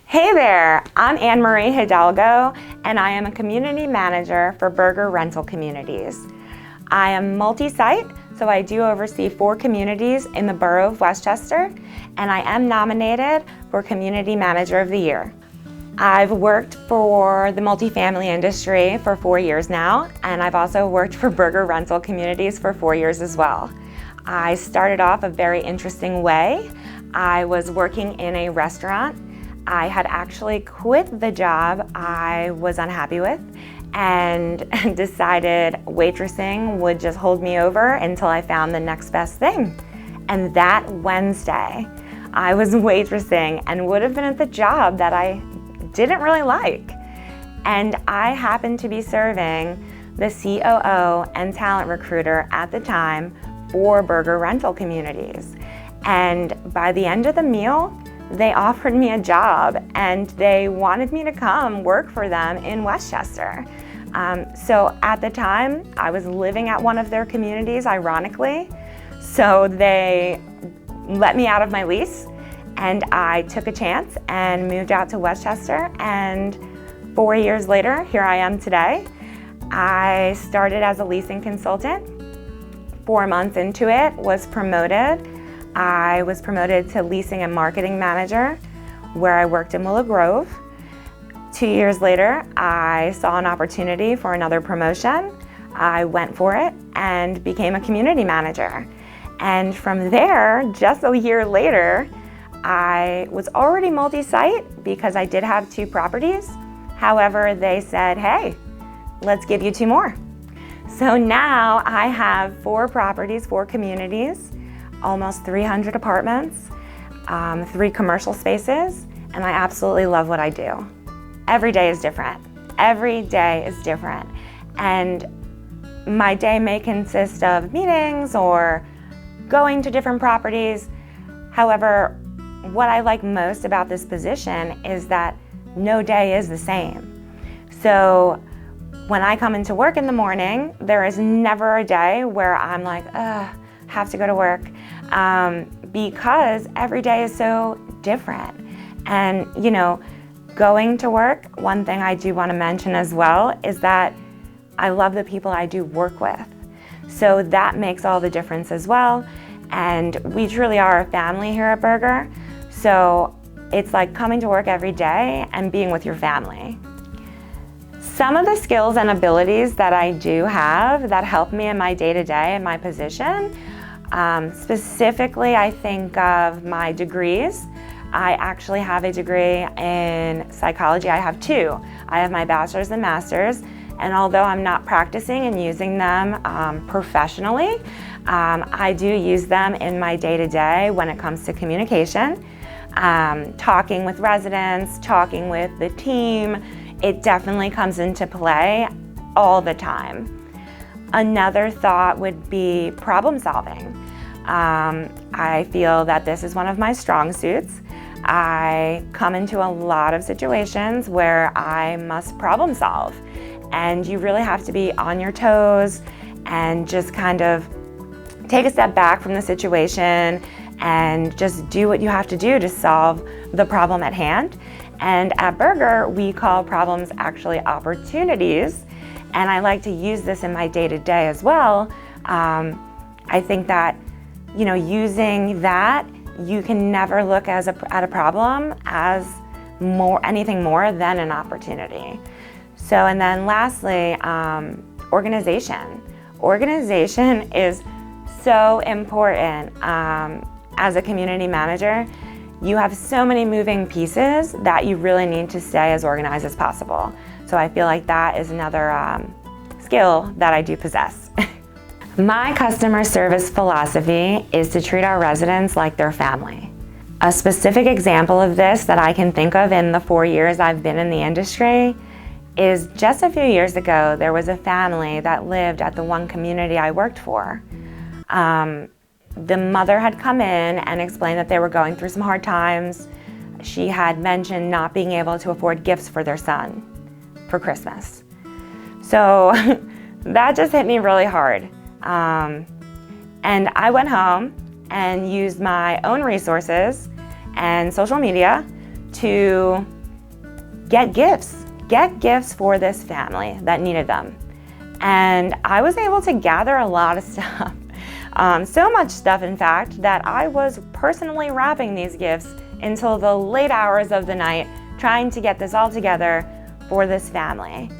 Hey there, I'm Annemarie Hidalgo, and I am a community manager for Burger Rental Communities. I am multi-site, so I do oversee 4 communities in the borough of Westchester, and I am nominated for Community Manager of the Year. I've worked for the multifamily industry for 4 years now, and I've also worked for Burger Rental Communities for 4 years as well. I started off a very interesting way. I was working in a restaurant. I had actually quit the job I was unhappy with and decided waitressing would just hold me over until I found the next best thing. And that Wednesday, I was waitressing and would have been at the job that I didn't really like. And I happened to be serving the COO and talent recruiter at the time for Burger Rental Communities. And by the end of the meal, they offered me a job and they wanted me to come work for them in Westchester. So at the time, I was living at one of their communities, ironically. So they let me out of my lease and I took a chance and moved out to Westchester. And 4 years later, here I am today. I started as a leasing consultant. 4 months into it, was promoted. I was promoted to leasing and marketing manager, where I worked in Willow Grove. 2 years later, I saw an opportunity for another promotion. I went for it and became a community manager. And from there, just a year later, I was already multi-site because I did have 2 properties. However, they said, hey, let's give you 2 more. So now I have 4 properties, 4 communities, almost 300 apartments, 3 commercial spaces, and I absolutely love what I do. Every day is different. Every day is different. And my day may consist of meetings or going to different properties. However, what I like most about this position is that no day is the same. So when I come into work in the morning, there is never a day where I'm like, have to go to work, because every day is so different. And going to work, one thing I do want to mention as well is that I love the people I do work with. So that makes all the difference as well. And we truly are a family here at Burger. So it's like coming to work every day and being with your family. Some of the skills and abilities that I do have that help me in my day-to-day in my position, specifically I think of my degrees. I actually have a degree in psychology. I have 2. I have my bachelor's and master's, and although I'm not practicing and using them professionally, I do use them in my day-to-day when it comes to communication, talking with residents, talking with the team. It definitely comes into play all the time. Another thought would be problem solving. I feel that this is one of my strong suits. I come into a lot of situations where I must problem solve, and you really have to be on your toes and just kind of take a step back from the situation and just do what you have to do to solve the problem at hand. And at Burger, we call problems actually opportunities, and I like to use this in my day-to-day as well. I think that, using that, you can never look at a problem as anything more than an opportunity. So, and then lastly, organization. Organization is so important as a community manager. You have so many moving pieces that you really need to stay as organized as possible. So I feel like that is another skill that I do possess. My customer service philosophy is to treat our residents like their family. A specific example of this that I can think of in the 4 years I've been in the industry is just a few years ago, there was a family that lived at the one community I worked for. The mother had come in and explained that they were going through some hard times. She had mentioned not being able to afford gifts for their son for Christmas. So that just hit me really hard. And I went home and used my own resources and social media to get gifts for this family that needed them. And I was able to gather a lot of stuff. So much stuff, in fact, that I was personally wrapping these gifts until the late hours of the night, trying to get this all together for this family.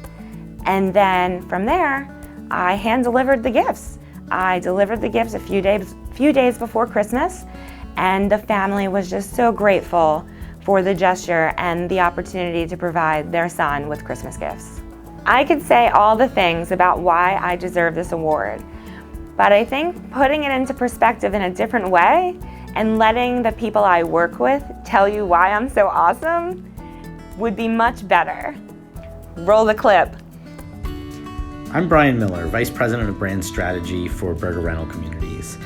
And then from there, I hand-delivered the gifts. I delivered the gifts a few days before Christmas, and the family was just so grateful for the gesture and the opportunity to provide their son with Christmas gifts. I could say all the things about why I deserve this award, but I think putting it into perspective in a different way and letting the people I work with tell you why I'm so awesome would be much better. Roll the clip. I'm Brian Miller, Vice President of Brand Strategy for Burger Rental Communities.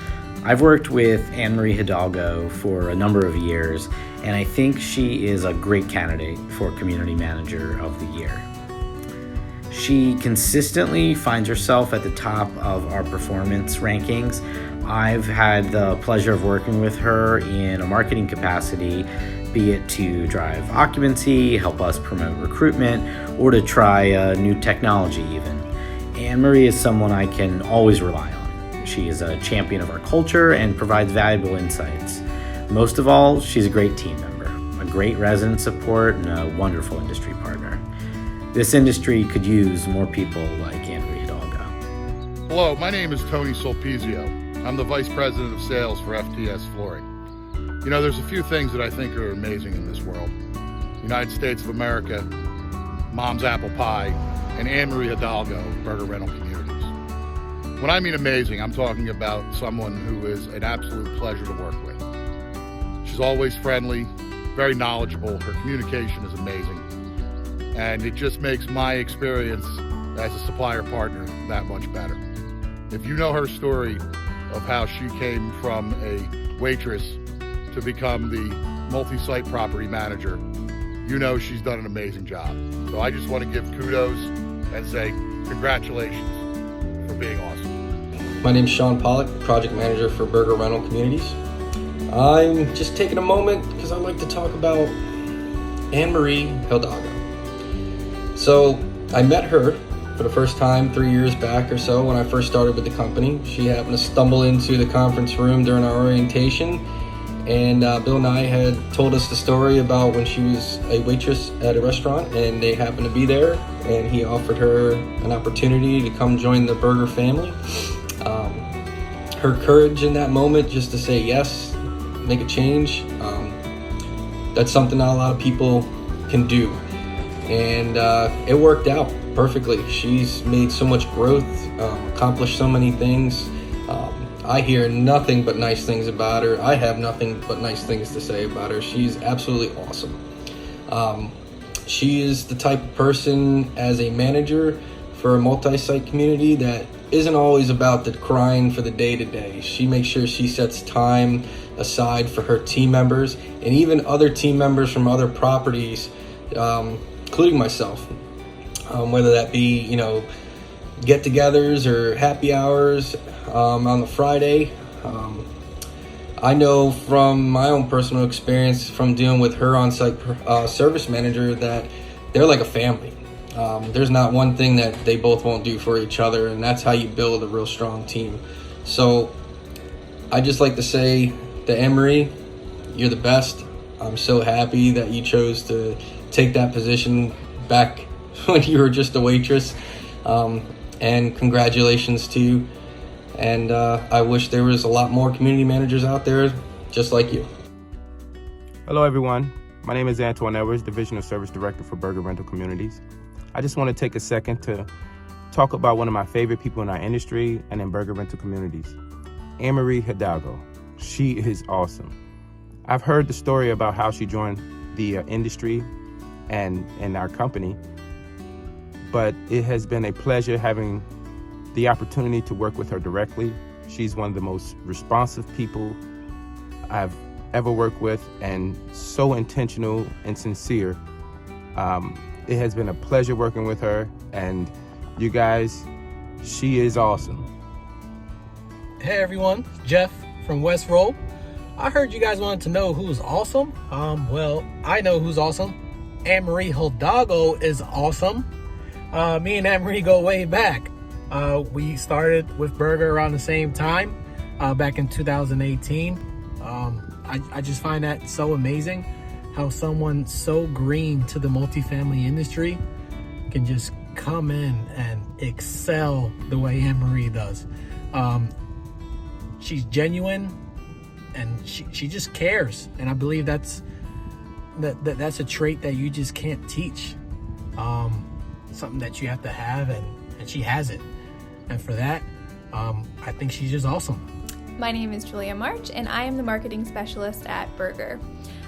I've worked with Annemarie Hidalgo for a number of years, and I think she is a great candidate for Community Manager of the Year. She consistently finds herself at the top of our performance rankings. I've had the pleasure of working with her in a marketing capacity, be it to drive occupancy, help us promote recruitment, or to try a new technology even. Annemarie is someone I can always rely on. She is a champion of our culture and provides valuable insights. Most of all, she's a great team member, a great resident support, and a wonderful industry partner. This industry could use more people like Annemarie Hidalgo. Hello, my name is Tony Solpizio. I'm the Vice President of Sales for FTS Flooring. You know, there's a few things that I think are amazing in this world. United States of America, Mom's Apple Pie, and Annemarie Hidalgo, Burger Rental Communities. When I mean amazing, I'm talking about someone who is an absolute pleasure to work with. She's always friendly, very knowledgeable, her communication is amazing, and it just makes my experience as a supplier partner that much better. If you know her story of how she came from a waitress to become the multi-site property manager, you know she's done an amazing job. So I just want to give kudos and say congratulations for being awesome. My name's Sean Pollock, Project Manager for Burger Rental Communities. I'm just taking a moment because I'd like to talk about Annemarie Hidalgo. So I met her for the first time 3 years back or so when I first started with the company. She happened to stumble into the conference room during our orientation, and Bill and I had told us the story about when she was a waitress at a restaurant, and they happened to be there, and he offered her an opportunity to come join the burger family. Her courage in that moment just to say yes, make a change, that's something not a lot of people can do. And it worked out perfectly. She's made so much growth, accomplished so many things. I hear nothing but nice things about her. I have nothing but nice things to say about her. She's absolutely awesome. She is the type of person as a manager for a multi-site community that isn't always about the grind for the day-to-day. She makes sure she sets time aside for her team members and even other team members from other properties, including myself, whether that be, get-togethers or happy hours on the Friday. I know from my own personal experience from dealing with her on-site service manager that they're like a family. There's not one thing that they both won't do for each other, and that's how you build a real strong team. So I just like to say to Annemarie, you're the best. I'm so happy that you chose to take that position back when you were just a waitress, and congratulations to you. And I wish there was a lot more community managers out there just like you. Hello everyone, my name is Antoine Edwards, Division of Service Director for Burger Rental Communities. I just want to take a second to talk about one of my favorite people in our industry and in Burger Rental Communities, Annemarie Hidalgo. She is awesome. I've heard the story about how she joined the industry and our company, but it has been a pleasure having the opportunity to work with her directly. She's one of the most responsive people I've ever worked with, and so intentional and sincere. It has been a pleasure working with her, and you guys, she is awesome. Hey everyone, Jeff from West Roll. I heard you guys wanted to know who's awesome. Well, I know who's awesome. Annemarie Hidalgo is awesome. Me and Annemarie go way back. We started with Burger around the same time, back in 2018. I just find that so amazing how someone so green to the multifamily industry can just come in and excel the way Annemarie does. She's genuine and she just cares, and I believe that's a trait that you just can't teach. Something that you have to have, and she has it, and for that I think she's just awesome. My name is Julia March, and I am the marketing specialist at Burger.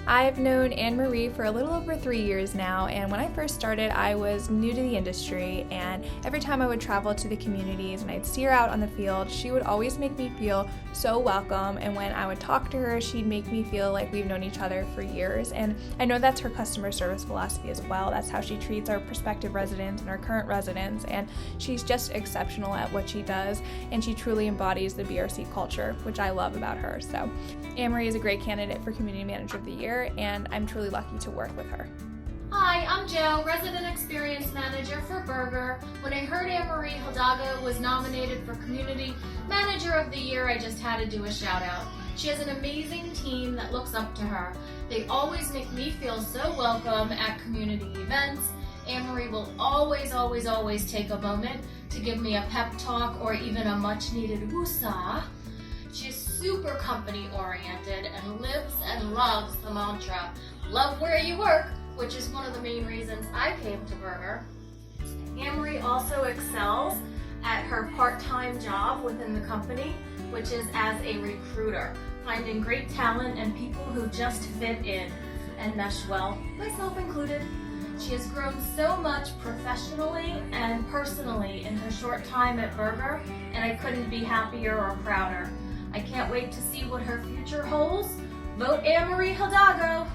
I've known Annemarie for a little over 3 years now, and when I first started, I was new to the industry, and every time I would travel to the communities and I'd see her out on the field, she would always make me feel so welcome, and when I would talk to her, she'd make me feel like we've known each other for years, and I know that's her customer service philosophy as well. That's how she treats our prospective residents and our current residents, and she's just exceptional at what she does, and she truly embodies the BRC culture, which I love about her. So Annemarie is a great candidate for Community Manager of the Year, and I'm truly lucky to work with her. Hi, I'm Jo, Resident Experience Manager for Burger. When I heard Annemarie Hidalgo was nominated for Community Manager of the Year, I just had to do a shout out. She has an amazing team that looks up to her. They always make me feel so welcome at community events. Annemarie will always take a moment to give me a pep talk or even a much needed woosah. She's super company oriented and lives and loves the mantra, love where you work, which is one of the main reasons I came to Burger. Annemarie also excels at her part-time job within the company, which is as a recruiter, finding great talent and people who just fit in and mesh well, myself included. She has grown so much professionally and personally in her short time at Burger, and I couldn't be happier or prouder. I can't wait to see what her future holds. Vote Annemarie Hidalgo!